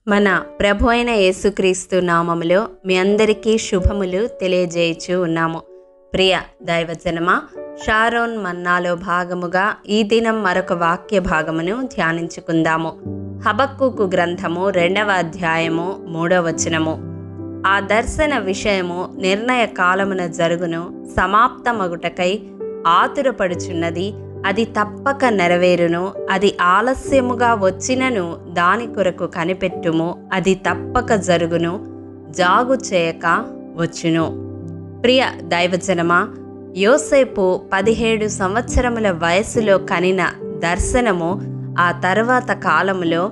మన ప్రభు అయిన యేసుక్రీస్తు నామములో మీ అందరికీ శుభములు తెలియజేయచ్చు ఉన్నాము. ప్రియ దైవజనమా, షారోన్ మన్నాలో భాగముగా ఈ దినం మరొక వాక్య భాగమును ధ్యానించుకుందాము. హబక్కూకు గ్రంథము 2వ అధ్యాయము 3వ వచనము. ఆ దర్శన విషయము నిర్ణయ కాలమున జరుగును, సమాప్తమగుటకై ఆతురపడుచున్నది, అది తప్పక నెరవేరును. అది ఆలస్యముగా వచ్చినను దాని కొరకు కనిపెట్టుము, అది తప్పక జరుగును, జాగు చేయక వచ్చును. ప్రియ దైవజనమా, యోసేపు 17 సంవత్సరముల వయస్సులో కనిన దర్శనము ఆ తర్వాత కాలములో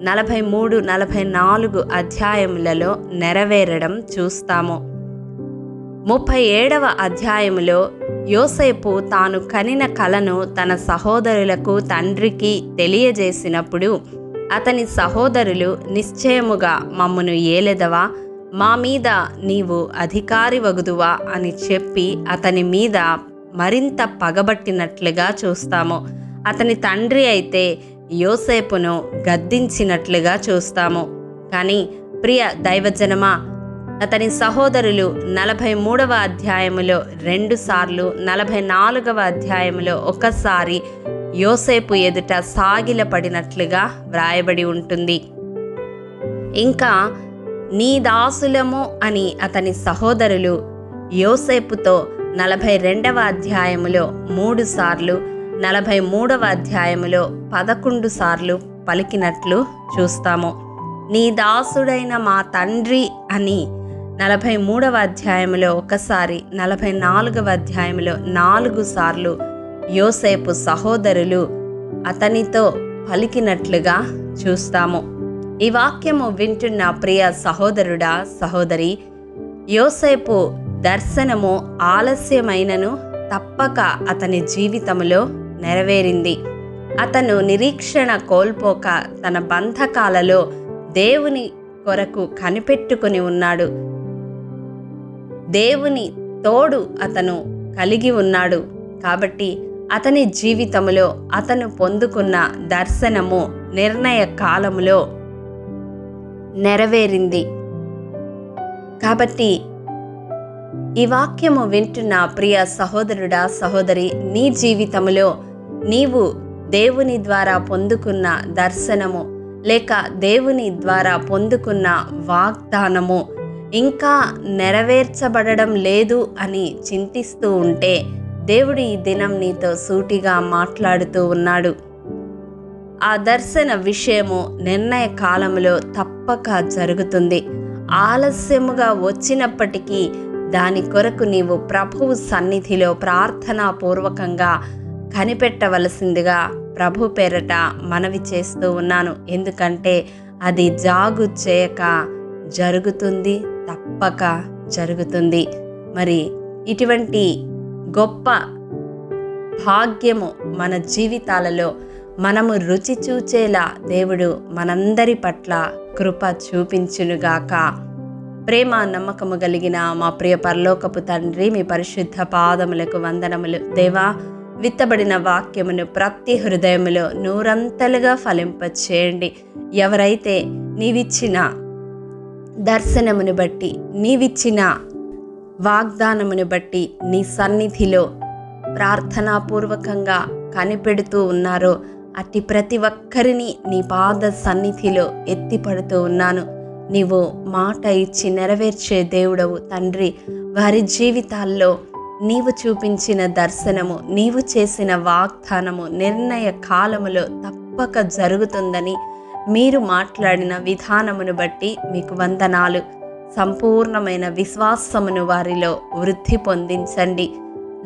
43-44 అధ్యాయములలో నెరవేరడం చూస్తాము. 37వ అధ్యాయములో యోసేపు తాను కనిన కలను తన సహోదరులకు తండ్రికి తెలియజేసినప్పుడు అతని సహోదరులు, నిశ్చయముగా మమ్మును ఏలెదవా, మా మీద నీవు అధికారి వగుదువా అని చెప్పి అతని మీద మరింత పగబట్టినట్లుగా చూస్తాము. అతని తండ్రి అయితే యోసేపును గద్దించినట్లుగా చూస్తాము. కానీ ప్రియ దైవజనమా, అతని సహోదరులు 43వ అధ్యాయములో 2 సార్లు, 44వ అధ్యాయములో ఒకసారి యోసేపు ఎదుట సాగిలపడినట్లుగా వ్రాయబడి ఉంటుంది. ఇంకా నీ దాసులము అని అతని సహోదరులు యోసేపుతో 42వ అధ్యాయములో 3 సార్లు, 43వ అధ్యాయములో 11 సార్లు పలికినట్లు చూస్తాము. నీ దాసుడైన మా తండ్రి అని 43వ అధ్యాయములో ఒకసారి, 44వ అధ్యాయములో 4 సార్లు యోసేపు సహోదరులు అతనితో పలికినట్లుగా చూస్తాము. ఈ వాక్యము వింటున్న ప్రియ సహోదరుడా, సహోదరి, యోసేపు దర్శనము ఆలస్యమైనను తప్పక అతని జీవితములో నెరవేరింది. అతను నిరీక్షణ కోల్పోక తన బంధకాలలో దేవుని కొరకు కనిపెట్టుకుని ఉన్నాడు. దేవుని తోడు అతను కలిగి ఉన్నాడు. కాబట్టి అతని జీవితములో అతను పొందుకున్న దర్శనము నిర్ణయ కాలములో నెరవేరింది. కాబట్టి ఈ వాక్యము వింటున్న ప్రియ సహోదరుడా, సహోదరి, నీ జీవితములో నీవు దేవుని ద్వారా పొందుకున్న దర్శనము లేక దేవుని ద్వారా పొందుకున్న వాగ్దానము ఇంకా నెరవేర్చబడడం లేదు అని చింతిస్తూ ఉంటే దేవుడు ఈ దినం నీతో సూటిగా మాట్లాడుతూ ఉన్నాడు. ఆ దర్శన విషయము నిర్ణయ కాలములో తప్పక జరుగుతుంది. ఆలస్యముగా వచ్చినప్పటికీ దాని కొరకు నీవు ప్రభువు సన్నిధిలో ప్రార్థనాపూర్వకంగా కనిపెట్టవలసిందిగా ప్రభు పేరట మనవి చేస్తూ ఉన్నాను. ఎందుకంటే అది జాగు చేయక జరుగుతుంది, తప్పక జరుగుతుంది. మరి ఇటువంటి గొప్ప భాగ్యము మన జీవితాలలో మనము రుచి చూచేలా దేవుడు మనందరి పట్ల కృప చూపించునుగాక. ప్రేమ నమ్మకము కలిగిన మా ప్రియ పరలోకపు తండ్రి, మీ పరిశుద్ధ పాదములకు వందనములు. దేవా, విత్తబడిన వాక్యమును ప్రతి హృదయములో నూరంతలుగా ఫలింపచేయండి. ఎవరైతే నీవిచ్చిన దర్శనమును బట్టి, నీవిచ్చిన వాగ్దానమును బట్టి నీ సన్నిధిలో ప్రార్థనాపూర్వకంగా కనిపెడుతూ ఉన్నారో అట్టి ప్రతి ఒక్కరిని నీ పాద సన్నిధిలో ఎత్తిపడుతూ ఉన్నాను. నీవు మాట ఇచ్చి నెరవేర్చే దేవుడవు తండ్రి. వారి జీవితాల్లో నీవు చూపించిన దర్శనము, నీవు చేసిన వాగ్దానము నిర్ణయ కాలములో తప్పక జరుగుతుందని మీరు మాట్లాడిన విధానమును బట్టి మీకు వందనాలు. సంపూర్ణమైన విశ్వాసమును వారిలో వృద్ధి పొందించండి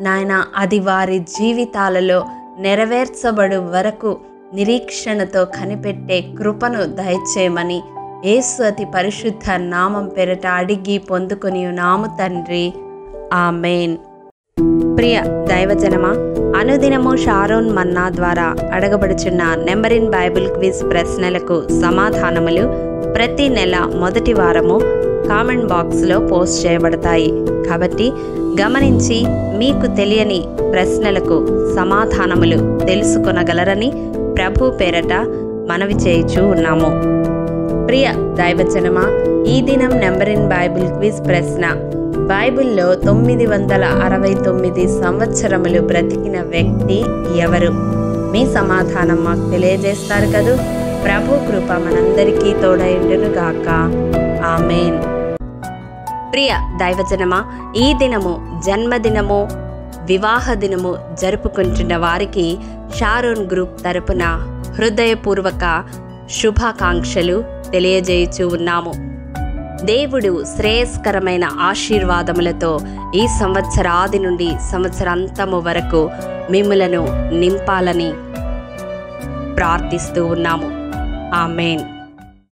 నాయన. అది వారి జీవితాలలో నెరవేర్చబడు వరకు నిరీక్షణతో కనిపెట్టే కృపను దయచేయమని యేసు అతి పరిశుద్ధ నామం పేరట అడిగి పొందుకొని ఉన్నాము తండ్రి, ఆమేన్. ప్రియ దైవజనమా, అనుదినము షారోన్ మన్నా ద్వారా అడగబడుచున్న నెంబర్ ఇన్ బైబిల్ క్విజ్ ప్రశ్నలకు సమాధానములు ప్రతి నెల మొదటి వారము కామెంట్ బాక్స్లో పోస్ట్ చేయబడతాయి. కాబట్టి గమనించి మీకు తెలియని ప్రశ్నలకు సమాధానములు తెలుసుకొనగలరని ప్రభు పేరట మనవి చేయుచూ ఉన్నాము. ప్రియ దైవజనమా, ఈ దినం నెంబర్ ఇన్ బైబిల్ క్విజ్ ప్రశ్న: బైబిల్లో 969 సంవత్సరములు బ్రతికిన వ్యక్తి ఎవరు? మీ సమాధానం మాకు తెలియజేస్తారు కదూ. ప్రభు కృప మనందరికీ తోడైండును గాక. ఆమేన్. ప్రియ దైవజనమా, ఈ దినము జన్మదినము, వివాహ దినము జరుపుకుంటున్న వారికి షారోన్ గ్రూప్ తరపున హృదయపూర్వక శుభాకాంక్షలు తెలియజేయుచూ ఉన్నాము. దేవుడు శ్రేయస్కరమైన ఆశీర్వాదములతో ఈ సంవత్సరాది నుండి సంవత్సరాంతము వరకు మిమ్ములను నింపాలని ప్రార్థిస్తూ ఉన్నాము. ఆమేన్.